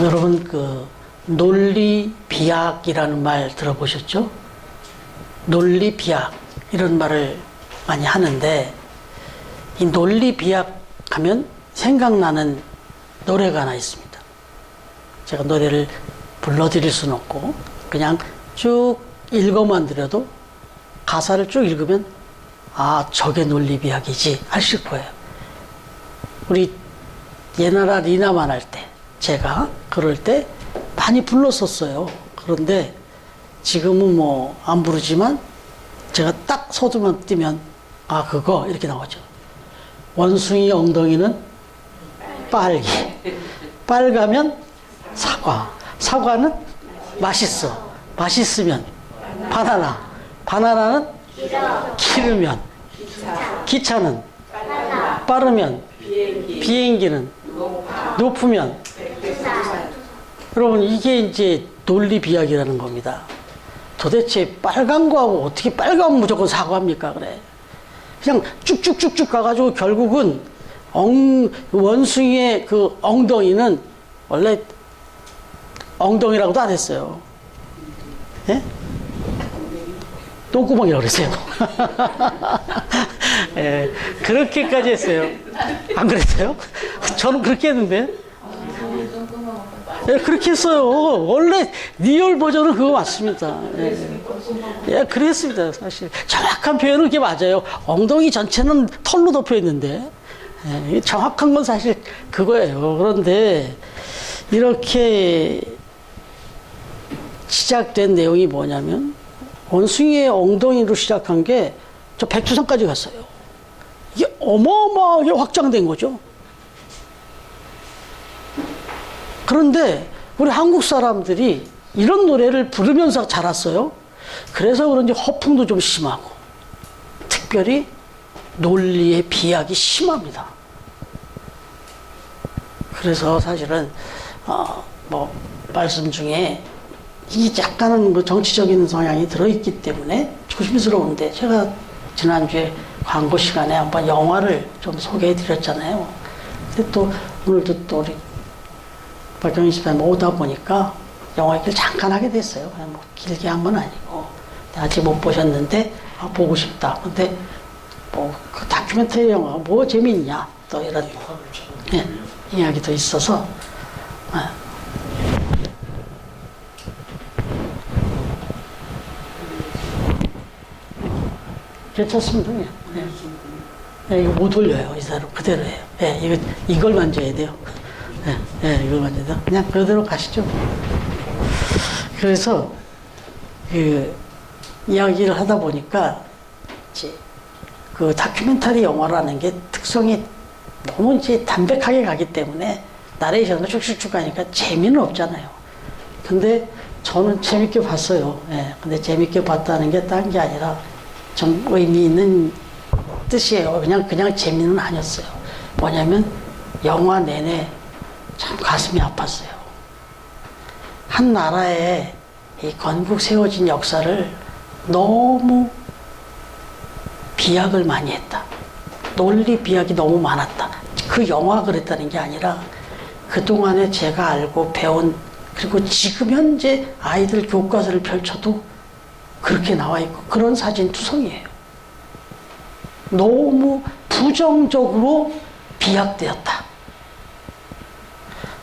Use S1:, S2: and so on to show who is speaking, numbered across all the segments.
S1: 여러분 그 논리 비약이라는 말 들어보셨죠? 논리 비약 이런 말을 많이 하는데 이 논리 비약 하면 생각나는 노래가 하나 있습니다. 제가 노래를 불러드릴 수는 없고 그냥 쭉 읽어만 드려도 가사를 쭉 읽으면 아 저게 논리 비약이지 하실 거예요. 우리 예나라 리나만 할 때 제가 그럴 때 많이 불렀었어요. 그런데 지금은 뭐 안 부르지만 제가 딱 소두만 띄면 아 그거 이렇게 나오죠. 원숭이 엉덩이는 빨개, 빨가면 사과, 사과는 맛있어, 맛있으면 바나나, 바나나는 기르면 기차는 빠르면 비행기는 높으면 여러분 이게 이제 논리 비약이라는 겁니다. 도대체 빨간 거하고 어떻게 빨가면 무조건 사과합니까? 그래. 그냥 쭉쭉쭉쭉 가가지고 결국은 원숭이의 그 엉덩이는 원래 엉덩이라고도 안 했어요. 예? 똥구멍이라고 그랬어요. 예, 그렇게까지 했어요. 안 그랬어요? 저는 그렇게 했는데. 예, 그렇게 했어요. 원래 리얼 버전은 그거 맞습니다. 예, 예, 그랬습니다. 사실 정확한 표현은 그게 맞아요. 엉덩이 전체는 털로 덮여 있는데 예, 정확한 건 사실 그거예요. 그런데 이렇게 시작된 내용이 뭐냐면 원숭이의 엉덩이로 시작한 게 저 백두산까지 갔어요. 이게 어마어마하게 확장된 거죠. 그런데 우리 한국 사람들이 이런 노래를 부르면서 자랐어요. 그래서 그런지 허풍도 좀 심하고 특별히 논리의 비약이 심합니다. 그래서 사실은 뭐 말씀 중에 이 약간은 뭐 정치적인 성향이 들어있기 때문에 조심스러운데 제가 지난주에 광고 시간에 한번 영화를 좀 소개해 드렸잖아요. 근데 또 오늘도 또 우리 박경희 집사님 오다 보니까 영화 얘기를 잠깐 하게 됐어요. 그냥 뭐 길게 한 건 아니고 아직 못 보셨는데 아, 보고 싶다. 근데 뭐 그 다큐멘터리 영화 뭐 재미있냐 또 이런 예, 이야기도 있어서 괜찮습니다. 예. 예, 이거 못 올려요. 이 사람 그대로예요. 예, 이걸 만져야 돼요. 예, 예, 이걸 만져야 돼요. 그냥 그대로 가시죠. 그래서 그 이야기를 하다 보니까 이제 그 다큐멘터리 영화라는 게 특성이 너무 이제 담백하게 가기 때문에 나레이션도 쭉쭉쭉 가니까 재미는 없잖아요. 근데 저는 재밌게 봤어요. 예, 근데 재밌게 봤다는 게 딴 게 아니라 좀 의미 있는 뜻이에요. 그냥 재미는 아니었어요. 뭐냐면 영화 내내 참 가슴이 아팠어요. 한 나라의 이 건국 세워진 역사를 너무 비약을 많이 했다. 논리 비약이 너무 많았다. 그 영화가 그랬다는 게 아니라 그동안에 제가 알고 배운 그리고 지금 현재 아이들 교과서를 펼쳐도 그렇게 나와 있고 그런 사진 투성이에요. 너무 부정적으로 비약되었다.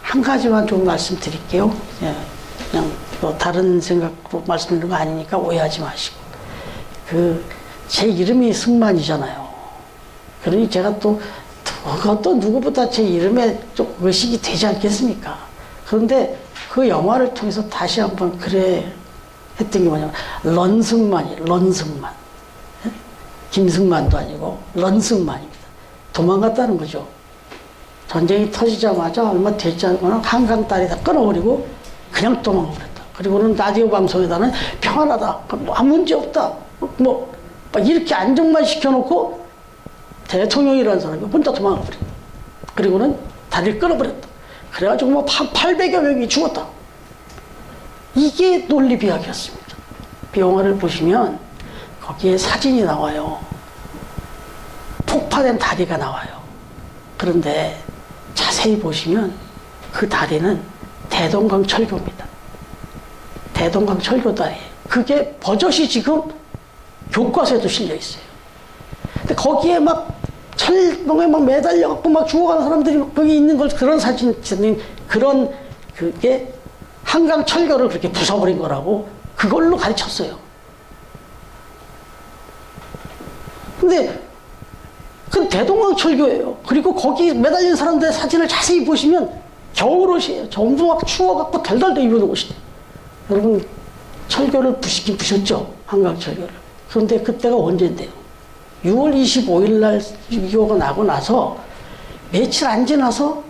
S1: 한 가지만 좀 말씀드릴게요. 예, 그냥 뭐 다른 생각으로 말씀드리는 거 아니니까 오해하지 마시고. 제 이름이 승만이잖아요. 그러니 제가 또 그것도 누구보다 제 이름에 좀 의식이 되지 않겠습니까? 그런데 그 영화를 통해서 다시 한번 그래 했던 게 뭐냐면 런승만. 김승만도 아니고 런승만입니다. 도망갔다는 거죠. 전쟁이 터지자마자 얼마 되지 않거나 한강 다리 다 끊어버리고 그냥 도망가버렸다. 그리고는 라디오 방송에다는 평안하다. 뭐 아무 문제 없다. 뭐 이렇게 안정만 시켜놓고 대통령이라는 사람이 혼자 도망가버렸다. 그리고는 다리를 끊어버렸다. 그래가지고 뭐 800여 명이 죽었다. 이게 논리 비약이었습니다. 영화를 보시면 거기에 사진이 나와요. 폭파된 다리가 나와요. 그런데 자세히 보시면 그 다리는 대동강 철교입니다. 대동강 철교단이에요. 그게 버젓이 지금 교과서에도 실려 있어요. 근데 거기에 막 철봉에 막 매달려갖고 막 죽어가는 사람들이 거기 있는 걸 그런 사진, 그런 그게 한강 철교를 그렇게 부숴버린 거라고 그걸로 가르쳤어요. 근데 그 대동강 철교예요. 그리고 거기 매달린 사람들의 사진을 자세히 보시면 겨울옷이에요. 전부 막 추워갖고 달달달 입은 옷이에요. 여러분, 철교를 부시긴 부셨죠? 한강 철교를. 그런데 그때가 언제인데요? 6월 25일 날 6.25가 나고 나서 며칠 안 지나서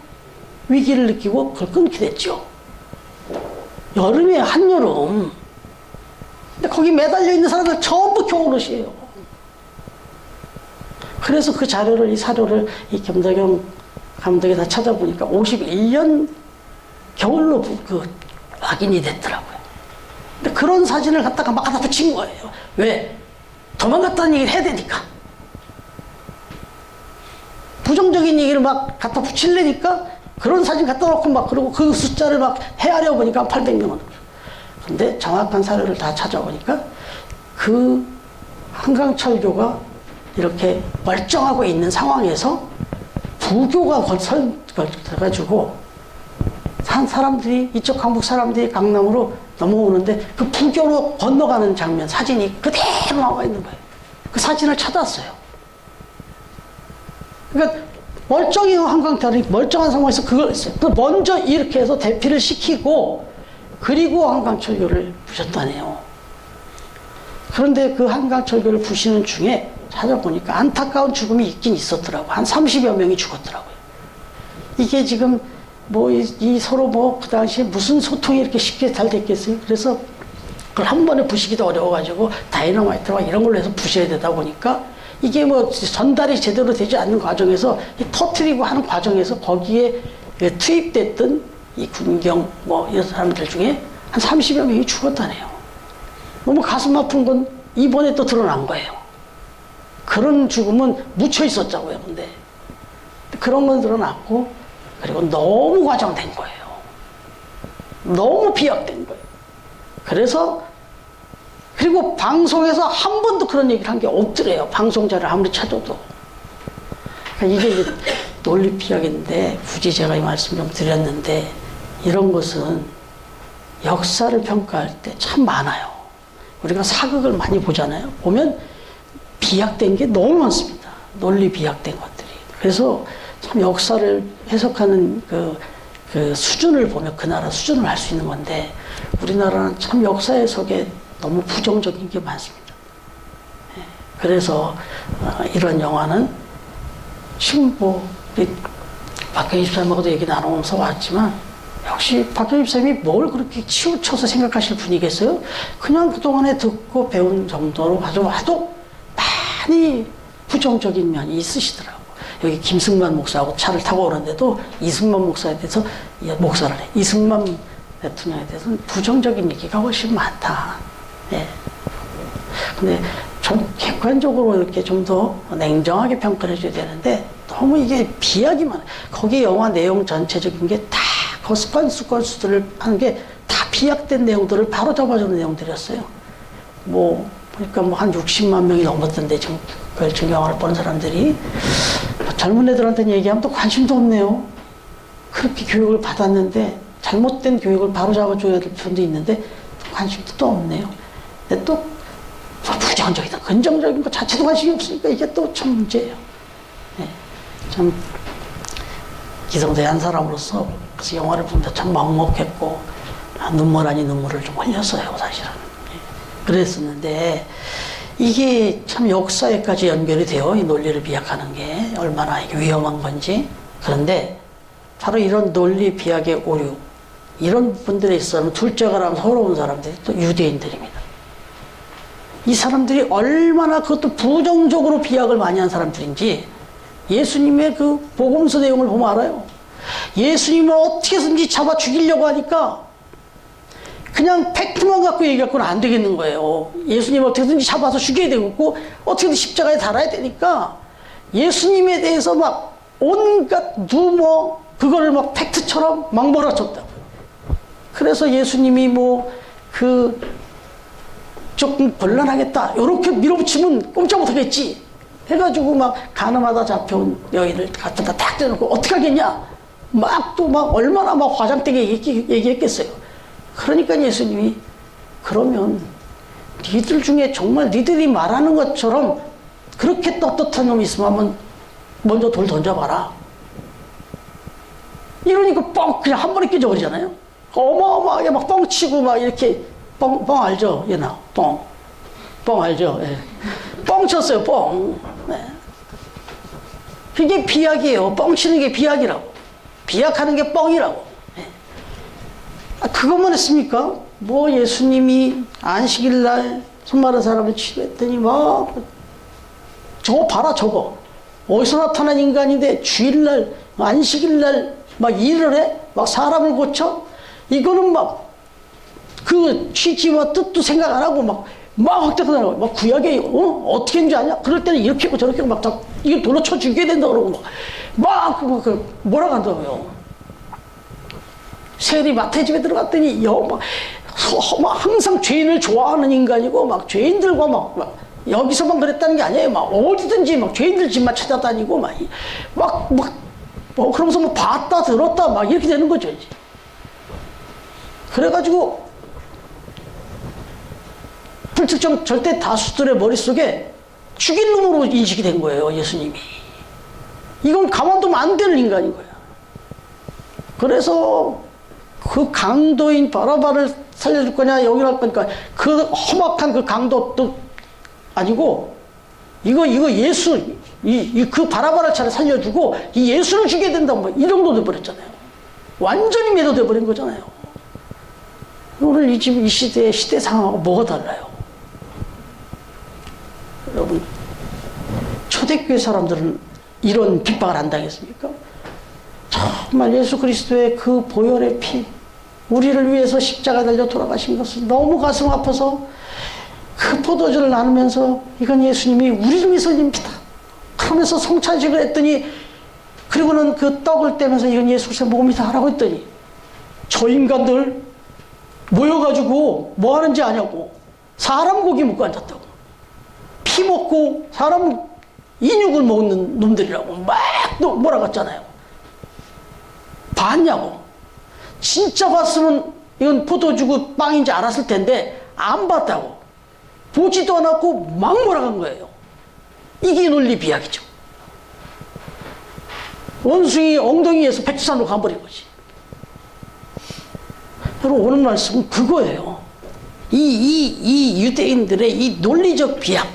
S1: 위기를 느끼고 그걸 끊게 됐죠. 여름에 한여름. 근데 거기 매달려 있는 사람들 전부 겨울옷이에요. 그래서 그 자료를, 이 사료를 이 김덕영 감독이 다 찾아보니까 51년 겨울로 그 확인이 됐더라고요. 근데 그런 사진을 갖다가 막 갖다 붙인 거예요. 왜? 도망갔다는 얘기를 해야 되니까. 부정적인 얘기를 막 갖다 붙이려니까 그런 사진 갖다 놓고 막 그러고 그 숫자를 막 헤아려 보니까 800명은. 근데 정확한 사료를 다 찾아보니까 그 한강철교가 이렇게 멀쩡하고 있는 상황에서 부교가 걸쳐가지고 사람들이, 이쪽 한국 사람들이 강남으로 넘어오는데 그 부교로 건너가는 장면, 사진이 그대로 나와 있는 거예요. 그 사진을 찾았어요. 그러니까 멀쩡히 한강철이 멀쩡한 상황에서 그걸 했어요. 먼저 이렇게 해서 대피를 시키고 그리고 한강철교를 부셨다네요. 그런데 그 한강철교를 부시는 중에 찾아보니까 안타까운 죽음이 있긴 있었더라고요. 한 30여 명이 죽었더라고요. 이게 지금 뭐 이 서로 뭐 그 당시에 무슨 소통이 이렇게 쉽게 잘 됐겠어요. 그래서 그걸 한 번에 부시기도 어려워가지고 다이너마이트와 이런 걸로 해서 부셔야 되다 보니까 이게 뭐 전달이 제대로 되지 않는 과정에서 터트리고 하는 과정에서 거기에 투입됐던 이 군경 뭐 이런 사람들 중에 한 30여 명이 죽었다네요. 너무 가슴 아픈 건 이번에 또 드러난 거예요. 그런 죽음은 묻혀 있었자고요. 근데 그런 건 드러났고, 그리고 너무 과장된 거예요. 너무 비약된 거예요. 그래서 그리고 방송에서 한 번도 그런 얘기를 한 게 없더래요. 방송자를 아무리 찾아도. 그러니까 이게 이제 논리 비약인데, 굳이 제가 이 말씀 좀 드렸는데, 이런 것은 역사를 평가할 때 참 많아요. 우리가 사극을 많이 보잖아요. 보면 비약된 게 너무 많습니다. 논리 비약된 것들이. 그래서 참 역사를 해석하는 그 수준을 보면 그 나라 수준을 알 수 있는 건데, 우리나라는 참 역사 해석에 너무 부정적인 게 많습니다. 그래서 이런 영화는 지금 뭐 우리 박경희 집사님하고도 얘기 나누면서 왔지만, 역시 박경희 집사님이 뭘 그렇게 치우쳐서 생각하실 분이겠어요? 그냥 그동안에 듣고 배운 정도로 봐도 많이 부정적인 면이 있으시더라고요. 여기 김승만 목사하고 차를 타고 오는데도 이승만 목사에 대해서 목사를 해. 이승만 대통령에 대해서는 부정적인 얘기가 훨씬 많다. 예. 근데 좀 객관적으로 이렇게 좀 더 냉정하게 평가를 해줘야 되는데, 너무 이게 비약이 많아요. 거기 영화 내용 전체적인 게 다 건수들을 하는 게 다 비약된 내용들을 바로 잡아주는 내용들이었어요. 뭐 보니까 뭐 한 60만 명이 넘었던데, 지금 그 영화를 보는 사람들이. 젊은 애들한테는 얘기하면 또 관심도 없네요. 그렇게 교육을 받았는데 잘못된 교육을 바로 잡아줘야 될 편도 있는데 관심도 또 없네요. 근데 또 부정적이다, 긍정적인 것 자체도 관심이 없으니까 이게 또 참 문제예요. 네. 참 기성세 한 사람으로서 그 영화를 보는데 참 먹먹했고, 눈물 아닌 눈물을 좀 흘렸어요, 사실은. 그랬었는데, 이게 참 역사에까지 연결이 돼요. 이 논리를 비약하는 게 얼마나 이게 위험한 건지. 그런데 바로 이런 논리 비약의 오류, 이런 분들에 있어서는 둘째가 라면 서러운 사람들이 또 유대인들입니다. 이 사람들이 얼마나 그것도 부정적으로 비약을 많이 한 사람들인지 예수님의 그 복음서 내용을 보면 알아요. 예수님을 어떻게든지 잡아 죽이려고 하니까 그냥 팩트만 갖고 얘기하고는 안 되겠는 거예요. 예수님을 어떻게든지 잡아서 죽여야 되겠고, 어떻게든 십자가에 달아야 되니까 예수님에 대해서 막 온갖 루머, 그거를 막 팩트처럼 막 몰아쳤다고요. 그래서 예수님이 뭐 그 조금 곤란하겠다 이렇게 밀어붙이면 꼼짝 못하겠지 해가지고 막 가늠하다 잡혀온 여인을 갖다 딱 대놓고 어떻게 하겠냐 막 또 막 얼마나 막 화장되게 얘기했겠어요. 그러니까 예수님이 그러면 니들 중에 정말 니들이 말하는 것처럼 그렇게 떳떳한 놈이 있으면 한번 먼저 돌 던져봐라. 이러니까 뻥 그냥 한 번에 깨져버리잖아요. 어마어마하게 막 뻥치고 막 이렇게 뻥 알죠? 얘나 뻥 알죠? 예. 뻥 쳤어요. 뻥. 네. 그게 비약이에요. 뻥치는 게 비약이라고. 비약하는 게 뻥이라고. 예. 아, 그것만 했습니까? 뭐 예수님이 안식일날 손 마른 사람을 치료했더니 막 저거 봐라 저거 어디서 나타난 인간인데 주일날 안식일날 막 일을 해? 막 사람을 고쳐? 이거는 막 그 취지와 뜻도 생각 안 하고 막 확대하고 막 구약에 어떻게 했는지 아냐? 그럴 때는 이렇게 하고 저렇게 하고 막 이거 돌로 쳐 죽여야 된다 그러고 막 뭐라고 한다고요. 세리 마태 집에 들어갔더니 막 항상 죄인을 좋아하는 인간이고 막 죄인들과 막 여기서만 그랬다는 게 아니에요. 막 어디든지 막 죄인들 집만 찾아다니고 그러면서 뭐 봤다 들었다 막 이렇게 되는 거죠. 이제. 그래가지고 불특정 절대 다수들의 머릿속에 죽일 놈으로 인식이 된 거예요. 예수님이. 이건 가만두면 안 되는 인간인 거야. 그래서 그 강도인 바라바를 살려줄 거냐 여기 할 거니까 그 험악한 그 강도도 아니고 이거 예수 그 바라바를 차라리 살려주고 이 예수를 죽여야 된다 뭐 이 정도 돼버렸잖아요. 완전히 매도돼 버린 거잖아요. 오늘 이 시대 상황하고 뭐가 달라요? 여러분 초대교회 사람들은 이런 핍박을 안 당했습니까? 정말 예수 그리스도의 그 보혈의 피 우리를 위해서 십자가 달려 돌아가신 것은 너무 가슴 아파서 그 포도주를 나누면서 이건 예수님이 우리를 위해서입니다. 그러면서 성찬식을 했더니 그리고는 그 떡을 떼면서 이건 예수의 몸이다 하라고 했더니 저 인간들 모여가지고 뭐 하는지 아냐고 사람 고기 먹고 앉았다고 피 먹고 사람 인육을 먹는 놈들이라고 막 몰아갔잖아요. 봤냐고. 진짜 봤으면 이건 포도주고 빵인지 알았을 텐데 안 봤다고. 보지도 않았고 막 몰아간 거예요. 이게 논리 비약이죠. 원숭이 엉덩이에서 백두산으로 가버린 거지. 여러분 오늘 말씀은 그거예요. 이 유대인들의 이 논리적 비약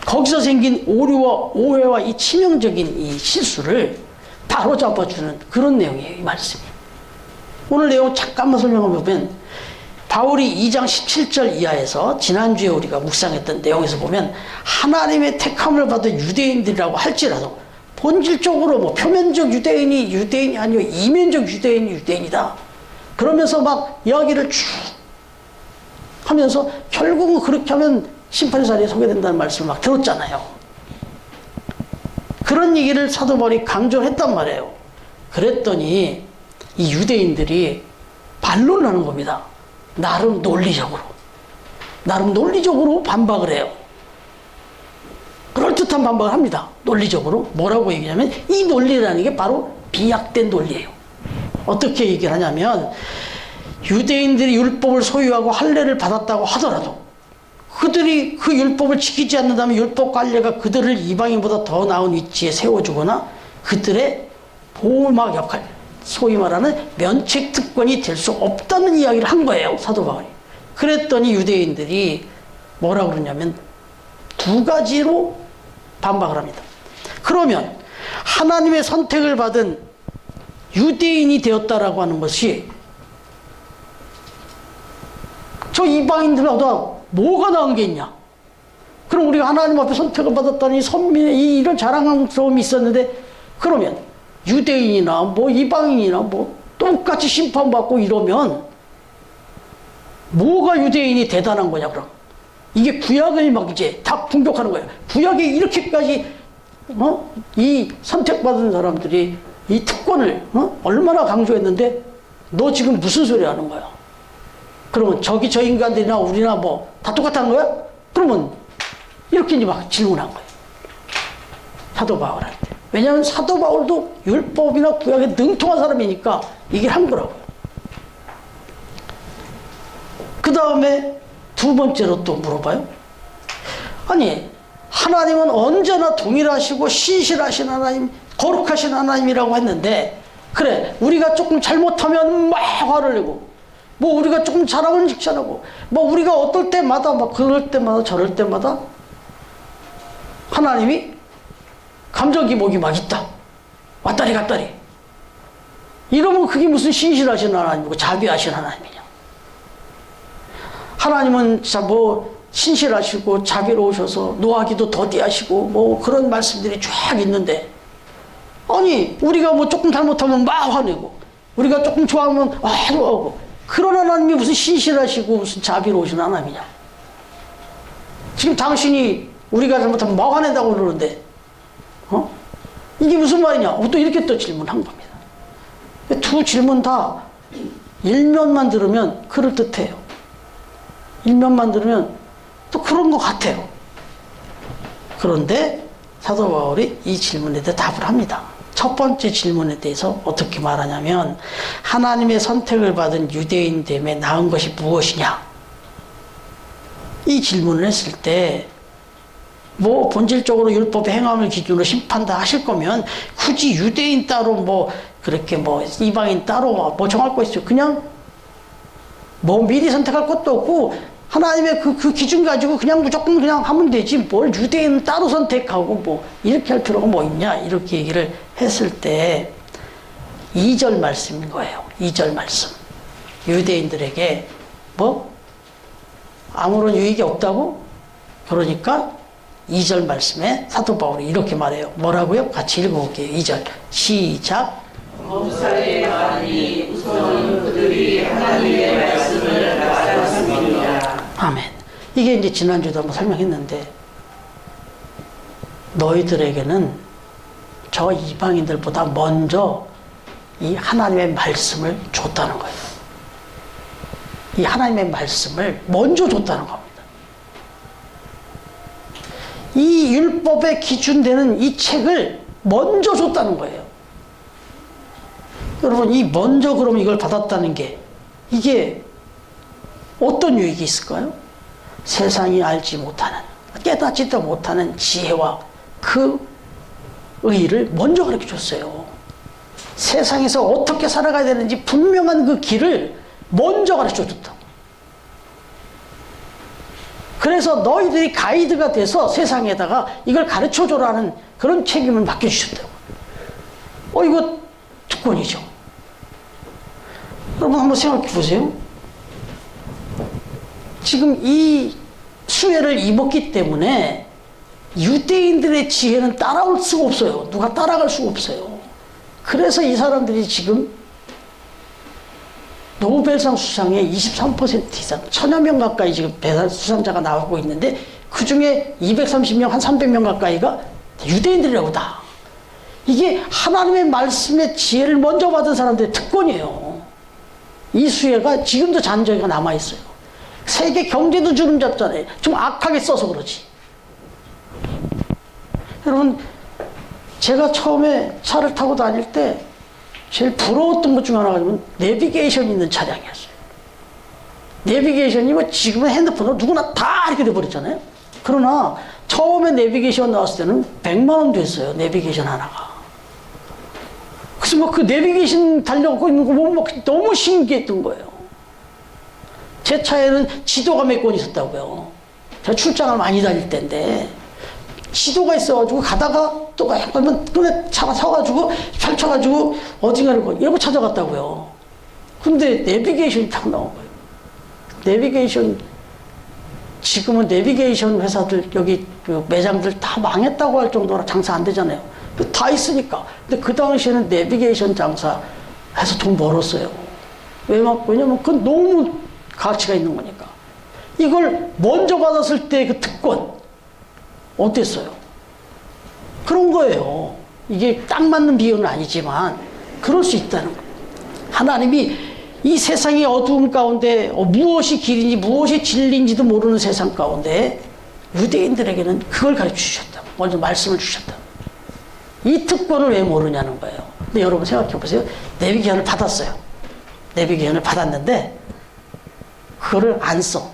S1: 거기서 생긴 오류와 오해와 이 치명적인 이 실수를 바로 잡아주는 그런 내용이에요. 이 말씀이. 오늘 내용 잠깐만 설명해보면 바울이 2장 17절 이하에서 지난주에 우리가 묵상했던 내용에서 보면 하나님의 택함을 받은 유대인들이라고 할지라도 본질적으로 뭐 표면적 유대인이 아니고 이면적 유대인이다. 그러면서 막 이야기를 쭉 하면서 결국은 그렇게 하면 심판의 자리에 서게 된다는 말씀을 막 들었잖아요. 그런 얘기를 사도 바울이 강조를 했단 말이에요. 그랬더니 이 유대인들이 반론을 하는 겁니다. 나름 논리적으로 반박을 해요. 그럴듯한 반박을 합니다. 논리적으로. 뭐라고 얘기하냐면 이 논리라는 게 바로 비약된 논리예요. 어떻게 얘기를 하냐면 유대인들이 율법을 소유하고 할례를 받았다고 하더라도 그들이 그 율법을 지키지 않는다면 율법과 할례가 그들을 이방인보다 더 나은 위치에 세워주거나 그들의 보호막 역할, 소위 말하는 면책 특권이 될 수 없다는 이야기를 한 거예요. 사도 바울이. 그랬더니 유대인들이 뭐라고 그러냐면 두 가지로 반박을 합니다. 그러면 하나님의 선택을 받은 유대인이 되었다라고 하는 것이 저 이방인들보다 뭐가 나은 게 있냐? 그럼 우리가 하나님 앞에 선택을 받았다니 선민의 이런 자랑스러움이 있었는데 그러면 유대인이나 뭐 이방인이나 뭐 똑같이 심판받고 이러면 뭐가 유대인이 대단한 거냐 그럼? 이게 구약을 막 이제 다 공격하는 거예요. 구약에 이렇게까지 이 선택받은 사람들이 이 특권을 얼마나 강조했는데 너 지금 무슨 소리 하는 거야? 그러면 저기 저 인간들이나 우리나 뭐 다 똑같은 거야? 그러면 이렇게 이제 막 질문한 거예요. 사도 바울한테. 왜냐하면 사도 바울도 율법이나 구약에 능통한 사람이니까 얘기를 한 거라고요. 그 다음에 두 번째로 또 물어봐요. 아니, 하나님은 언제나 동일하시고 신실하신 하나님, 거룩하신 하나님이라고 했는데, 그래, 우리가 조금 잘못하면 막 화를 내고, 뭐 우리가 조금 잘하면 칭찬하고, 뭐 우리가 어떨 때마다 막 그럴 때마다 저럴 때마다 하나님이 감정 기복이 막 있다. 왔다리 갔다리. 이러면 그게 무슨 신실하신 하나님이고 자비하신 하나님이냐. 하나님은 진짜 뭐 신실하시고 자비로우셔서 노하기도 더디하시고 뭐 그런 말씀들이 쫙 있는데, 아니 우리가 뭐 조금 잘못하면 막 화내고 우리가 조금 좋아하면 화하고, 그런 하나님이 무슨 신실하시고 무슨 자비로우신 하나님이냐. 지금 당신이 우리가 잘못하면 막 화낸다고 그러는데 이게 무슨 말이냐. 또 이렇게 또 질문한 겁니다. 두 질문 다 일면만 들으면 그럴듯해요. 일면만 들으면 또 그런 것 같아요. 그런데 사도 바울이 이 질문에 대해 답을 합니다. 첫 번째 질문에 대해서 어떻게 말하냐면, 하나님의 선택을 받은 유대인됨에 나은 것이 무엇이냐. 이 질문을 했을 때, 뭐 본질적으로 율법의 행함을 기준으로 심판다 하실 거면 굳이 유대인 따로 뭐 그렇게 뭐 이방인 따로 뭐 정할 거 있어요. 그냥 뭐 미리 선택할 것도 없고 하나님의 그 기준 가지고 그냥 무조건 그냥 하면 되지, 뭘 유대인 따로 선택하고 뭐 이렇게 할 필요가 뭐 있냐, 이렇게 얘기를 했을 때 2절 말씀인 거예요. 2절 말씀. 유대인들에게 뭐 아무런 유익이 없다고? 그러니까 2절 말씀에 사도 바울이 이렇게 말해요. 뭐라고요? 같이 읽어볼게요. 2절 시작.
S2: 범사에 많이 우선 그들이 하나님의 말씀을 받았습니다.
S1: 아멘. 이게 이제 지난주도 한번 설명했는데, 너희들에게는 저 이방인들보다 먼저 이 하나님의 말씀을 줬다는 거예요. 이 하나님의 말씀을 먼저 줬다는 겁니다. 이 율법의 기준되는 이 책을 먼저 줬다는 거예요. 여러분, 이 먼저 그러면 이걸 받았다는 게 이게 어떤 유익이 있을까요? 세상이 알지 못하는, 깨닫지도 못하는 지혜와 그 의의를 먼저 가르쳐 줬어요. 세상에서 어떻게 살아가야 되는지 분명한 그 길을 먼저 가르쳐 줬다고. 그래서 너희들이 가이드가 돼서 세상에다가 이걸 가르쳐 줘라는 그런 책임을 맡겨주셨다고. 이거 특권이죠. 여러분 한번 생각해 보세요. 지금 이 수혜를 입었기 때문에 유대인들의 지혜는 따라올 수가 없어요. 누가 따라갈 수가 없어요. 그래서 이 사람들이 지금 노벨상 수상의 23% 이상, 1000여 명 가까이 지금 수상자가 나오고 있는데, 그 중에 230명, 한 300명 가까이가 유대인들이라고 다. 이게 하나님의 말씀의 지혜를 먼저 받은 사람들의 특권이에요. 이 수혜가 지금도 잔저기가 남아있어요. 세계 경제도 주름 잡잖아요. 좀 악하게 써서 그러지. 여러분, 제가 처음에 차를 타고 다닐 때 제일 부러웠던 것 중 하나가 내비게이션 있는 차량이었어요. 내비게이션이 뭐 지금은 핸드폰으로 누구나 다 이렇게 돼버렸잖아요. 그러나 처음에 내비게이션 나왔을 때는 100만 원도 했어요. 내비게이션 하나가. 그래서 뭐 그 내비게이션 달려고 있는 거 보면 막 너무 신기했던 거예요. 제 차에는 지도가 몇 권 있었다고요. 제가 출장을 많이 다닐 때인데 지도가 있어가지고 가다가 또 그러면 눈에 차가 서가지고 펼쳐가지고 어딘가를 이러고 찾아갔다고요. 근데 내비게이션이 딱 나온 거예요. 내비게이션, 지금은 내비게이션 회사들 여기 그 매장들 다 망했다고 할 정도로 장사 안 되잖아요. 다 있으니까. 근데 그 당시에는 내비게이션 장사해서 돈 벌었어요. 왜냐면 그건 너무 가치가 있는 거니까. 이걸 먼저 받았을 때 그 특권 어땠어요? 그런 거예요. 이게 딱 맞는 비유는 아니지만 그럴 수 있다는 거예요. 하나님이 이 세상의 어두움 가운데 무엇이 길인지 무엇이 진리인지도 모르는 세상 가운데 유대인들에게는 그걸 가르쳐 주셨다. 먼저 말씀을 주셨다. 이 특권을 왜 모르냐는 거예요. 근데 여러분 생각해 보세요. 내비게이션을 받았어요. 내비게이션을 받았는데 그거를 안 써.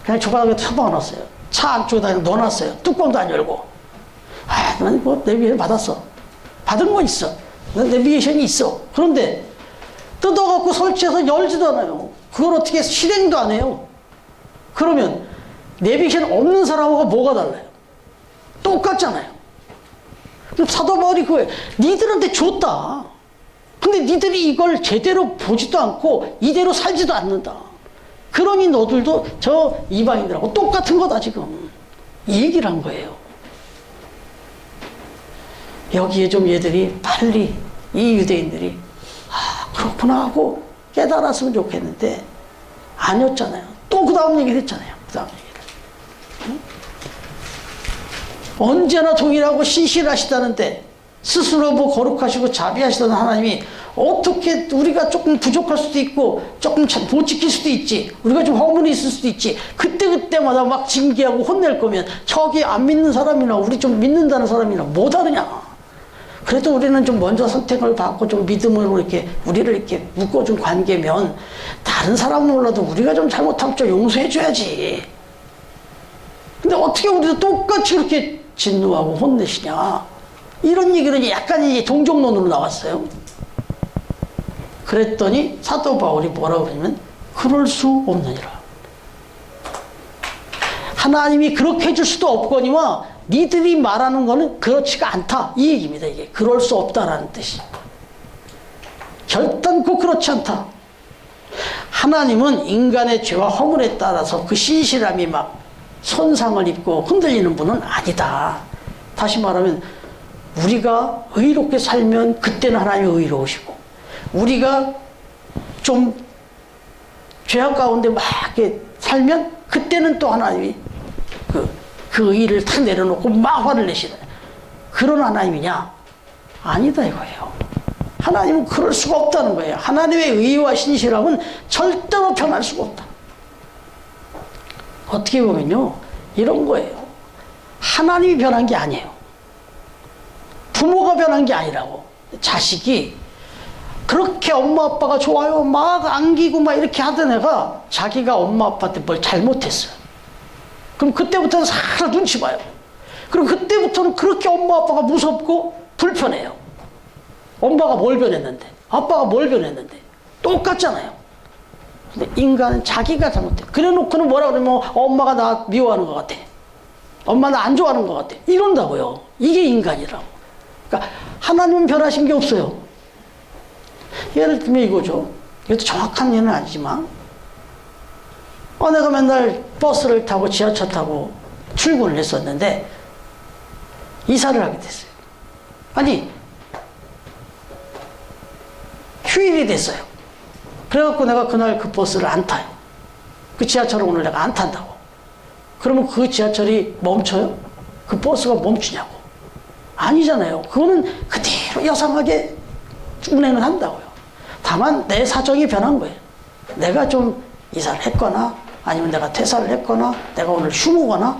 S1: 그냥 조각에 쳐박아놨어요. 차 안쪽에다 그냥 넣어놨어요. 뚜껑도 안 열고. 아, 난 뭐 내비게이션 받았어. 받은 거 있어. 내비게이션이 있어. 그런데 뜯어갖고 설치해서 열지도 않아요. 그걸 어떻게 실행도 안 해요. 그러면 내비게이션 없는 사람하고 뭐가 달라요? 똑같잖아요. 그럼 사도 바울이 그거예요. 니들한테 줬다. 근데 니들이 이걸 제대로 보지도 않고 이대로 살지도 않는다. 그러니 너들도 저 이방인들하고 똑같은 거다 지금. 이 얘기를 한 거예요. 여기에 좀 얘들이 빨리 이 유대인들이 아 그렇구나 하고 깨달았으면 좋겠는데 아니었잖아요. 또 그 다음 얘기를 했잖아요. 그 다음 얘기를. 응? 언제나 동일하고 신실하시다는데 스스로 뭐 거룩하시고 자비하시던 하나님이 어떻게 우리가 조금 부족할 수도 있고 조금 못 지킬 수도 있지 우리가 좀 허물이 있을 수도 있지 그때마다 막 징계하고 혼낼 거면 저기 안 믿는 사람이나 우리 좀 믿는다는 사람이나 뭐 다르냐. 그래도 우리는 좀 먼저 선택을 받고 좀 믿음으로 이렇게 우리를 이렇게 묶어준 관계면 다른 사람은 몰라도 우리가 좀 잘못하면 좀 용서해줘야지. 근데 어떻게 우리도 똑같이 그렇게 진노하고 혼내시냐. 이런 얘기는 약간 이제 동정론으로 나왔어요. 그랬더니 사도 바울이 뭐라고 그러냐면 그럴 수 없느니라. 하나님이 그렇게 해줄 수도 없거니와 니들이 말하는 거는 그렇지가 않다. 이 얘기입니다. 이게 그럴 수 없다라는 뜻이. 결단코 그렇지 않다. 하나님은 인간의 죄와 허물에 따라서 그 신실함이 막 손상을 입고 흔들리는 분은 아니다. 다시 말하면 우리가 의롭게 살면 그때는 하나님이 의로우시고 우리가 좀 죄악 가운데 막 이렇게 살면 그때는 또 하나님이 그 의를 다 내려놓고 막 화를 내시는 그런 하나님이냐? 아니다 이거예요. 하나님은 그럴 수가 없다는 거예요. 하나님의 의와 신실함은 절대로 변할 수가 없다. 어떻게 보면요 이런 거예요. 하나님이 변한 게 아니에요. 부모가 변한 게 아니라고. 자식이 그렇게 엄마 아빠가 좋아요 막 안기고 막 이렇게 하던 애가 자기가 엄마 아빠한테 뭘 잘못했어요. 그럼 그때부터는 살아 눈치 봐요. 그럼 그때부터는 그렇게 엄마 아빠가 무섭고 불편해요. 엄마가 뭘 변했는데 아빠가 뭘 변했는데 똑같잖아요. 근데 인간은 자기가 잘못해. 그래 놓고는 뭐라 그러면 엄마가 나 미워하는 것 같아. 엄마 나 안 좋아하는 것 같아. 이런다고요. 이게 인간이라고. 그러니까 하나님은 변하신 게 없어요. 예를 들면 이거죠. 이것도 정확한 예는 아니지만 내가 맨날 버스를 타고 지하철 타고 출근을 했었는데 이사를 하게 됐어요. 아니 휴일이 됐어요. 그래갖고 내가 그날 그 버스를 안 타요. 그 지하철을 오늘 내가 안 탄다고. 그러면 그 지하철이 멈춰요? 그 버스가 멈추냐고. 아니잖아요. 그거는 그대로 여상하게 운행을 한다고요. 다만 내 사정이 변한 거예요. 내가 좀 이사를 했거나 아니면 내가 퇴사를 했거나 내가 오늘 휴무거나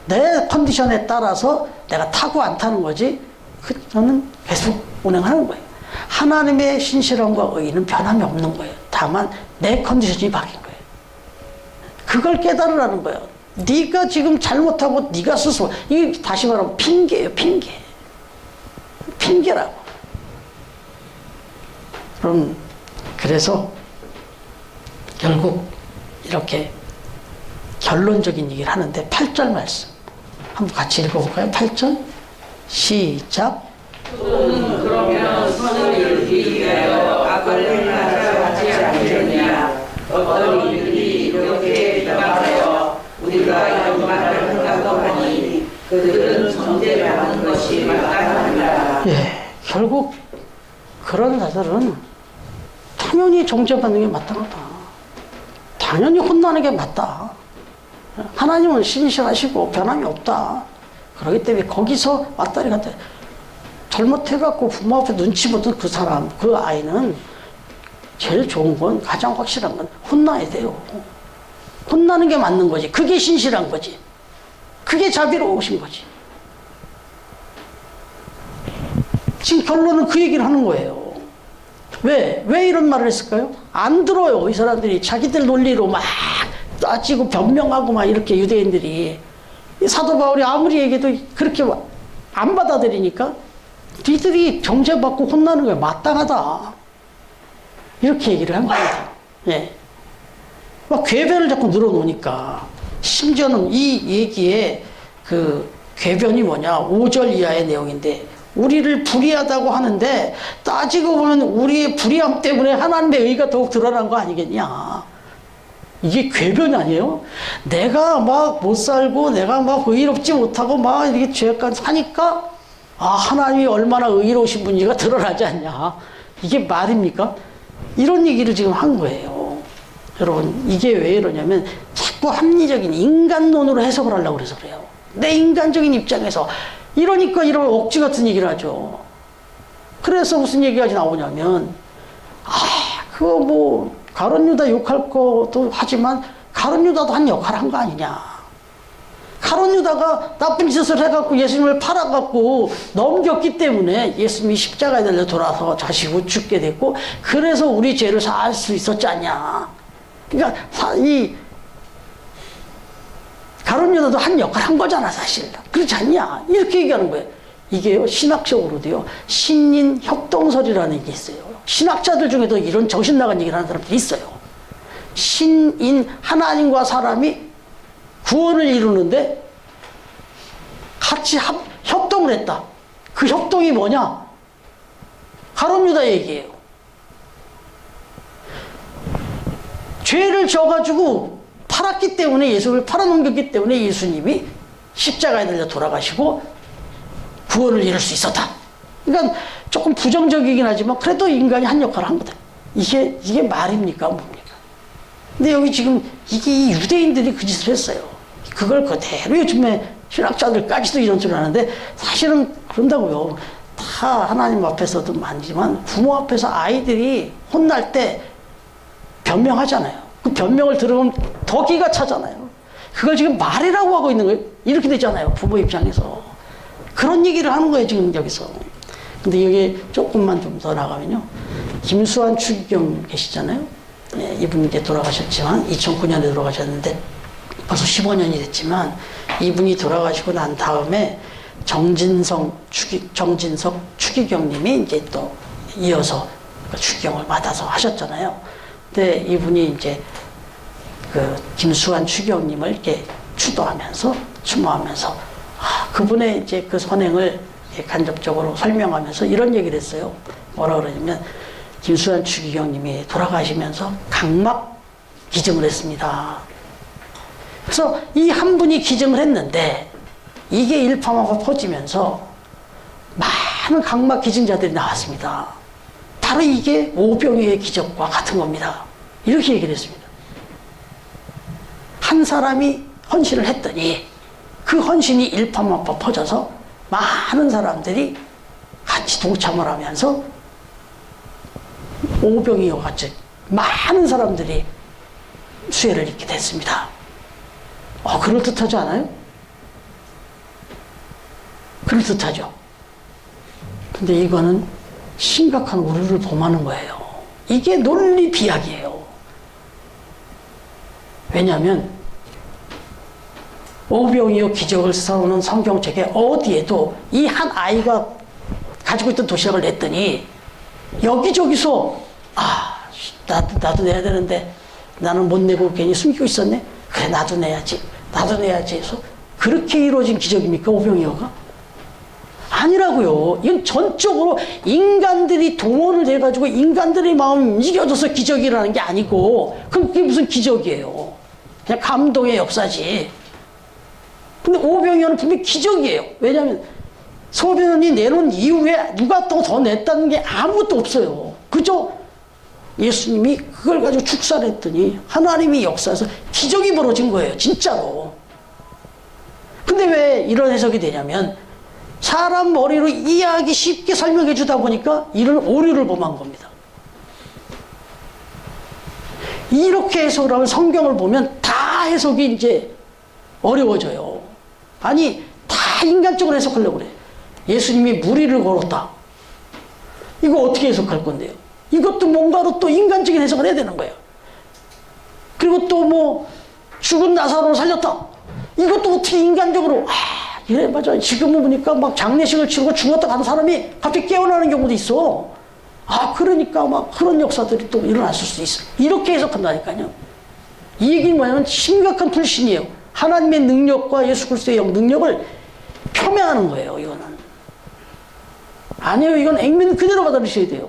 S1: 내 컨디션에 따라서 내가 타고 안 타는 거지 저는 계속 운행하는 거예요. 하나님의 신실함과 의는 변함이 없는 거예요. 다만 내 컨디션이 바뀐 거예요. 그걸 깨달으라는 거예요. 네가 지금 잘못하고 네가 스스로 이게 다시 말하면 핑계예요. 핑계라고. 그럼 그래서 결국 이렇게 결론적인 얘기를 하는데 8절 말씀 한번 같이 읽어볼까요? 8절 시작.
S2: 그러면 선을 위하여 악을 행하자 하지 않느냐. 어떤 이들이 이렇게 비방하여 우리가 이런 말을 한다고 하니 그들은 정죄하는 것이 마땅하니라.
S1: 예, 결국 그런 자들은 당연히 정죄받는 게 마땅하다. 당연히 혼나는 게 맞다. 하나님은 신실하시고 변함이 없다. 그렇기 때문에 거기서 왔다리 갔다리 잘못해갖고 부모 앞에 눈치 보던 그 사람, 그 아이는 제일 좋은 건, 가장 확실한 건 혼나야 돼요. 혼나는 게 맞는 거지. 그게 신실한 거지. 그게 자비로우신 거지. 지금 결론은 그 얘기를 하는 거예요. 왜 이런 말을 했을까요? 안 들어요. 이 사람들이 자기들 논리로 막 따지고 변명하고 막 이렇게 유대인들이. 사도 바울이 아무리 얘기해도 그렇게 안 받아들이니까 니들이 정죄받고 혼나는 거야. 마땅하다. 이렇게 얘기를 한 겁니다. 예. 막 궤변을 자꾸 늘어놓으니까. 심지어는 이 얘기에 그 궤변이 뭐냐. 5절 이하의 내용인데, 우리를 불의하다고 하는데 따지고 보면 우리의 불의함 때문에 하나님의 의가 더욱 드러난 거 아니겠냐. 이게 궤변이 아니에요? 내가 막 못 살고 내가 막 의롭지 못하고 막 이렇게 죄악까지 사니까 하나님이 얼마나 의로우신 분인지가 드러나지 않냐. 이게 말입니까? 이런 얘기를 지금 한 거예요. 여러분, 이게 왜 이러냐면 자꾸 합리적인 인간론으로 해석을 하려고 그래서 그래요. 내 인간적인 입장에서. 이러니까 이런 억지 같은 얘기를 하죠. 그래서 무슨 얘기가 나오냐면, 그거 뭐 가룟 유다 욕할 것도 하지만 가룟 유다도 한 역할을 한 거 아니냐. 가룟 유다가 나쁜 짓을 해갖고 예수님을 팔아갖고 넘겼기 때문에 예수님이 십자가에 달려 돌아서 자시고 죽게 됐고, 그래서 우리 죄를 살 수 있었지 않냐. 그러니까 이 가룟 유다도 한 역할 한 거잖아, 사실. 그렇지 않냐. 이렇게 얘기하는 거예요. 이게요, 신학적으로도요, 신인 협동설이라는 게 있어요. 신학자들 중에도 이런 정신 나간 얘기를 하는 사람들이 있어요. 신인 하나님과 사람이 구원을 이루는데 같이 협동을 했다. 그 협동이 뭐냐? 가룟 유다 얘기예요. 죄를 져가지고 팔았기 때문에, 예수를 팔아넘겼기 때문에 예수님이 십자가에 달려 돌아가시고 구원을 이룰 수 있었다. 그러니까 조금 부정적이긴 하지만 그래도 인간이 한 역할을 한 거다. 이게 말입니까? 뭡니까? 근데 여기 지금 이 유대인들이 그 짓을 했어요. 그걸 그대로 요즘에 신학자들까지도 이런 소리를 하는데, 사실은 그런다고요. 다 하나님 앞에서도 많지만 부모 앞에서 아이들이 혼날 때 변명하잖아요. 그 변명을 들으면 더 기가 차잖아요. 그걸 지금 말이라고 하고 있는 거예요. 이렇게 되잖아요. 부모 입장에서. 그런 얘기를 하는 거예요, 지금 여기서. 근데 여기 조금만 좀 더 나가면요. 김수환 추기경 계시잖아요. 예, 이분이 이제 돌아가셨지만, 2009년에 돌아가셨는데, 벌써 15년이 됐지만, 이분이 돌아가시고 난 다음에 정진석 추기경님이 이제 또 이어서 추기경을 받아서 하셨잖아요. 근데 이분이 이제 그 김수환 추기경님을 이렇게 추모하면서 그분의 이제 그 선행을 간접적으로 설명하면서 이런 얘기를 했어요. 뭐라 그러냐면, 김수환 추기경님이 돌아가시면서 각막 기증을 했습니다. 그래서 이 한 분이 기증을 했는데 이게 일파만파 퍼지면서 많은 각막 기증자들이 나왔습니다. 바로 이게 오병이어의 기적과 같은 겁니다. 이렇게 얘기를 했습니다. 한 사람이 헌신을 했더니 그 헌신이 일파만파 퍼져서 많은 사람들이 같이 동참을 하면서 오병이어 같이 많은 사람들이 수혜를 입게 됐습니다. 그럴듯하지 않아요? 그럴듯하죠. 근데 이거는 심각한 오류를 범하는 거예요. 이게 논리 비약이에요. 왜냐하면 오병이어 기적을 써오는 성경책에 어디에도 이 한 아이가 가지고 있던 도시락을 냈더니 여기저기서 나도 내야 되는데 나는 못 내고 괜히 숨기고 있었네. 그래, 나도 내야지 해서 그렇게 이루어진 기적입니까, 오병이어가? 아니라고요. 이건 전적으로 인간들이 동원을 해가지고 인간들의 마음이 움직여져서 기적이라는 게 아니고, 그럼 그게 무슨 기적이에요? 그냥 감동의 역사지. 근데 오병이어는 분명히 기적이에요. 왜냐하면 소변이 내놓은 이후에 누가 또 더 냈다는 게 아무것도 없어요. 그저 예수님이 그걸 가지고 축사했더니 하나님이 역사에서 기적이 벌어진 거예요. 진짜로. 근데 왜 이런 해석이 되냐면, 사람 머리로 이해하기 쉽게 설명해 주다 보니까 이런 오류를 범한 겁니다. 이렇게 해석을 하면 성경을 보면 다 해석이 이제 어려워져요. 아니, 다 인간적으로 해석하려고 그래. 예수님이 무리를 걸었다. 이거 어떻게 해석할 건데요? 이것도 뭔가로 또 인간적인 해석을 해야 되는 거예요. 그리고 또 뭐 죽은 나사로를 살렸다. 이것도 어떻게 인간적으로, 그래, 맞아. 지금은 보니까 막 장례식을 치르고 죽었다 간 사람이 갑자기 깨어나는 경우도 있어. 그러니까 막 그런 역사들이 또 일어났을 수 있어. 이렇게 해석한다니까요. 이 얘기는 뭐냐면 심각한 불신이에요. 하나님의 능력과 예수 그리스도의 영 능력을 폄훼하는 거예요, 이거는. 아니에요. 이건 액면 그대로 받아들이셔야 돼요.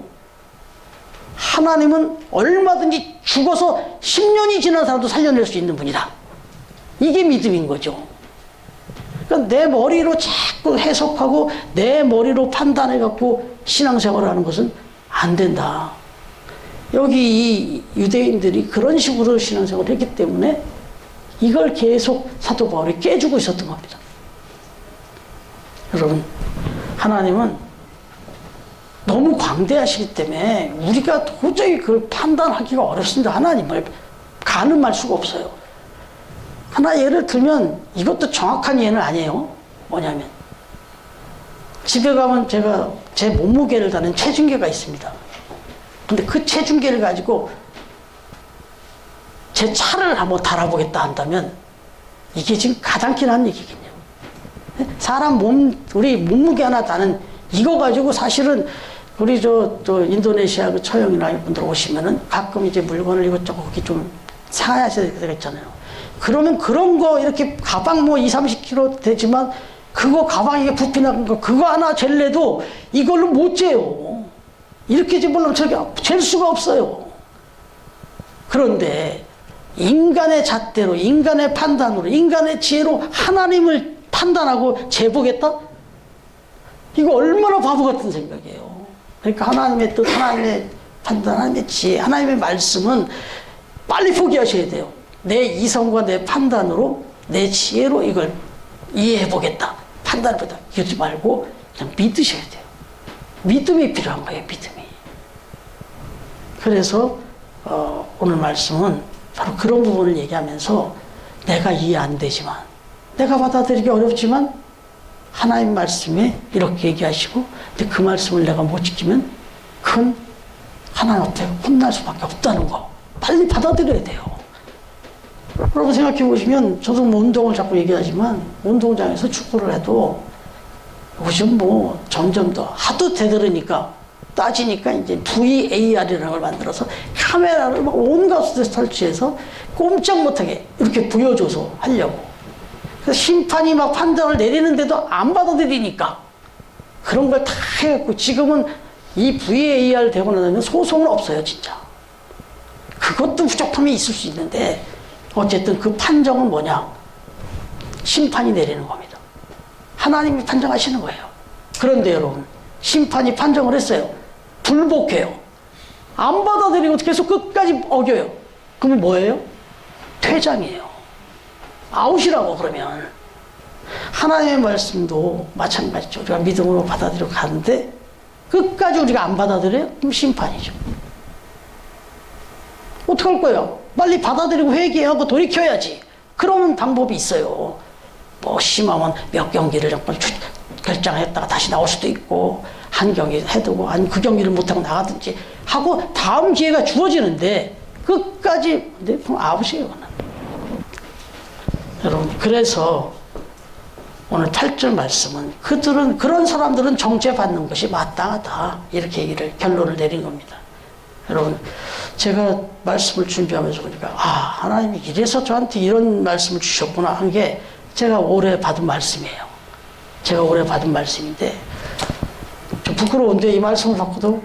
S1: 하나님은 얼마든지 죽어서 10년이 지난 사람도 살려낼 수 있는 분이다. 이게 믿음인 거죠. 그러니까 내 머리로 자꾸 해석하고 내 머리로 판단해갖고 신앙생활을 하는 것은 안 된다. 여기 이 유대인들이 그런 식으로 신앙생활을 했기 때문에 이걸 계속 사도 바울이 깨주고 있었던 겁니다. 여러분, 하나님은 너무 광대하시기 때문에 우리가 도저히 그걸 판단하기가 어렵습니다. 하나님을 가늠할 수가 없어요. 하나 예를 들면 이것도 정확한 예는 아니에요. 뭐냐면 집에 가면 제가 제 몸무게를 다는 체중계가 있습니다. 근데 그 체중계를 가지고 제 차를 한번 달아보겠다 한다면 이게 지금 가당키는 얘기겠네요. 사람 우리 몸무게 하나 다는 이거 가지고 사실은 우리 저 인도네시아 그 처형이나 분들 오시면은 가끔 이제 물건을 이것저것 그렇게 좀 사야지 되겠잖아요. 그러면 그런 거 이렇게 가방 뭐 20-30kg 되지만 그거 가방에 부피 나간 거 그거 하나 잴래도 이걸로 못 재요. 이렇게 재보려면 저렇게 잴 수가 없어요. 그런데 인간의 잣대로, 인간의 판단으로, 인간의 지혜로 하나님을 판단하고 재보겠다? 이거 얼마나 바보 같은 생각이에요. 그러니까 하나님의 뜻, 하나님의 판단, 하나님의 지혜, 하나님의 말씀은 빨리 포기하셔야 돼요. 내 이성과 내 판단으로, 내 지혜로 이걸 이해해보겠다, 판단해보겠다, 이러지 말고 그냥 믿으셔야 돼요. 믿음이 필요한 거예요, 믿음이. 그래서 오늘 말씀은 바로 그런 부분을 얘기하면서 내가 이해 안 되지만, 내가 받아들이기 어렵지만 하나님 말씀에 이렇게 얘기하시고, 근데 그 말씀을 내가 못 지키면 그건 하나님한테 혼날 수밖에 없다는 거 빨리 받아들여야 돼요. 여러분 생각해 보시면, 저도 뭐 운동을 자꾸 얘기하지만 운동장에서 축구를 해도 요즘 뭐 점점 더 하도 대들으니까 따지니까 이제 VAR이라는 걸 만들어서 카메라를 막 온갖 곳에 설치해서 꼼짝 못하게 이렇게 보여줘서 하려고. 그래서 심판이 막 판단을 내리는데도 안 받아들이니까 그런 걸 다 해갖고 지금은 이 VAR 되고 나면 소송은 없어요, 진짜. 그것도 부족함이 있을 수 있는데 어쨌든 그 판정은 뭐냐? 심판이 내리는 겁니다. 하나님이 판정하시는 거예요. 그런데 여러분, 심판이 판정을 했어요. 불복해요. 안 받아들이고 계속 끝까지 어겨요. 그러면 뭐예요? 퇴장이에요. 아웃이라고. 그러면 하나님의 말씀도 마찬가지죠. 우리가 믿음으로 받아들이고 가는데 끝까지 우리가 안 받아들여요? 그럼 심판이죠. 어떡할 거예요? 빨리 받아들이고 회개하고 돌이켜야지. 그러면 방법이 있어요. 뭐 심하면 몇 경기를 결정했다가 다시 나올 수도 있고, 한 경기 해두고 아니 그 경기를 못하고 나가든지 하고 다음 기회가 주어지는데 끝까지, 근데 그럼 아웃이에요. 여러분, 그래서 오늘 8절 말씀은 그런 사람들은 정죄받는 것이 마땅하다, 이렇게 결론을 내린 겁니다. 여러분, 제가 말씀을 준비하면서 보니까 하나님이 이래서 저한테 이런 말씀을 주셨구나 한 게 제가 올해 받은 말씀이에요. 제가 올해 받은 말씀인데 좀 부끄러운데 이 말씀을 받고도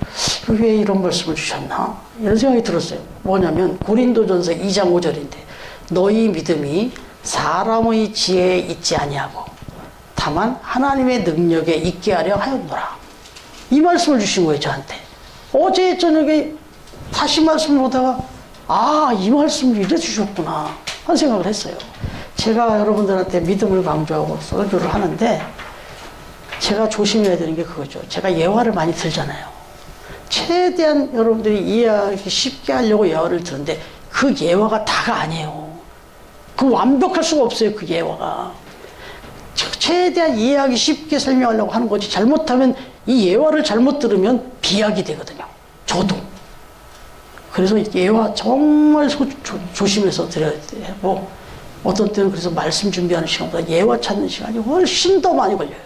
S1: 왜 이런 말씀을 주셨나 이런 생각이 들었어요. 뭐냐면 고린도전서 2장 5절인데 너희 믿음이 사람의 지혜에 있지 아니하고 다만 하나님의 능력에 있게 하려 하였노라. 이 말씀을 주신 거예요, 저한테. 어제 저녁에 다시 말씀을 보다가 이 말씀을 이래 주셨구나 하는 생각을 했어요. 제가 여러분들한테 믿음을 강조하고 설교를 하는데 제가 조심해야 되는 게 그거죠. 제가 예화를 많이 들잖아요. 최대한 여러분들이 이해하기 쉽게 하려고 예화를 드는데 그 예화가 다가 아니에요. 그 완벽할 수가 없어요. 그 예화가. 최대한 이해하기 쉽게 설명하려고 하는 거지, 잘못하면 이 예화를 잘못 들으면 비약이 되거든요. 저도. 그래서 예화 정말 조심해서 드려야 되고, 어떤 때는 그래서 말씀 준비하는 시간보다 예화 찾는 시간이 훨씬 더 많이 걸려요.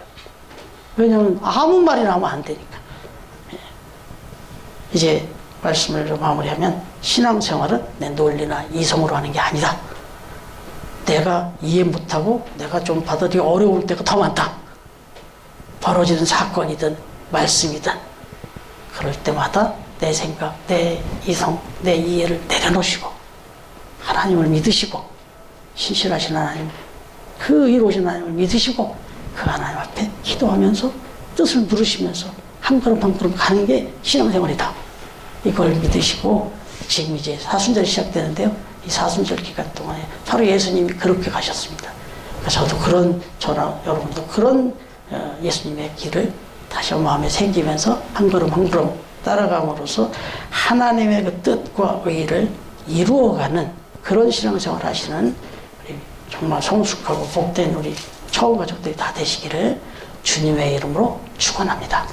S1: 왜냐하면 아무 말이나 하면 안 되니까. 이제 말씀을 좀 마무리하면, 신앙생활은 내 논리나 이성으로 하는 게 아니다. 내가 이해 못하고 내가 좀 받아들이기 어려울 때가 더 많다. 벌어지는 사건이든 말씀이든 그럴 때마다 내 생각, 내 이성, 내 이해를 내려놓으시고 하나님을 믿으시고, 신실하신 하나님, 그 이로우신 하나님을 믿으시고 그 하나님 앞에 기도하면서 뜻을 물으시면서 한 걸음 한 걸음 가는 게 신앙생활이다. 이걸 믿으시고, 지금 이제 사순절이 시작되는데요. 이 사순절 기간 동안에 바로 예수님이 그렇게 가셨습니다. 저도 저랑 여러분도 그런 예수님의 길을 다시 마음에 새기면서 한 걸음 한 걸음 따라감으로써 하나님의 그 뜻과 의를 이루어가는 그런 신앙생활 하시는 우리 정말 성숙하고 복된 우리 처음 가족들이 다 되시기를 주님의 이름으로 축원합니다.